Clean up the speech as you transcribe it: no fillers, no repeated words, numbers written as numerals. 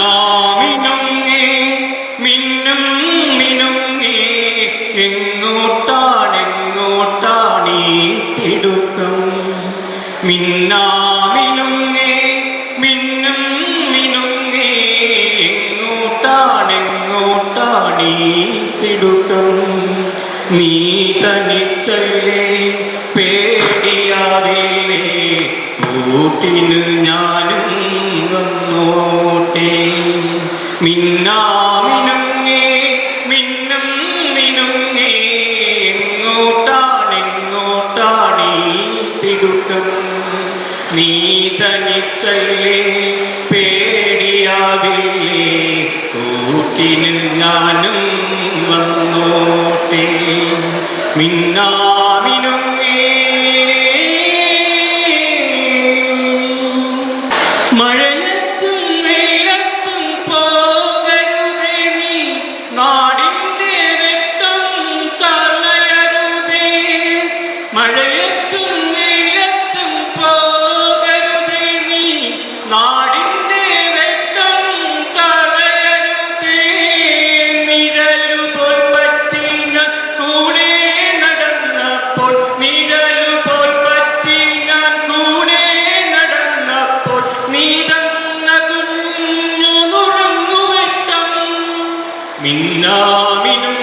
മിന്നാമിനുങ്ങേ മിന്നും മിനുങ്ങേ എങ്ങോട്ടാണെങ്ങോട്ടാണീ തിടുക്കം മിന്നാമിനുങ്ങേ മിന്നും മിനുങ്ങേ എങ്ങോട്ടാണെങ്ങോട്ടാണീ തിടുക്കം നീ തനിച്ചല്ലേ പേടിയാവില്ലേ കൂട്ടിന് ഞാനും വന്നോട്ടെ മിന്നാമിനുങ്ങേ മിന്നും മിനുങ്ങേ എങ്ങോട്ടാണെങ്ങോട്ടാണീ തിടുക്കം നീ തനിച്ചല്ലേ പേടിയാവില്ലേ കൂട്ടിന് ഞാനും വന്നോട്ടെ മിന്നാമിനുങ്ങേ മഴയത്തും വെയിലത്തും പോകരുതേ നീ നാടിൻ്റെ വെട്ടം കളയരുതേ മഴയത്തും വെയിലത്തും പോകരുതേ നീ നാടിൻ്റെ വെട്ടം കളയരുതേ നിഴലുപോൽ പറ്റി ഞാൻ കൂടെ നടന്നപ്പോൾ നിഴലുപോൽ പറ്റി ഞാൻ കൂടെ നടന്നപ്പോൾ നീ തന്ന കുഞ്ഞു നുറുങ്ങുവെട്ടം മിന്നാമിനും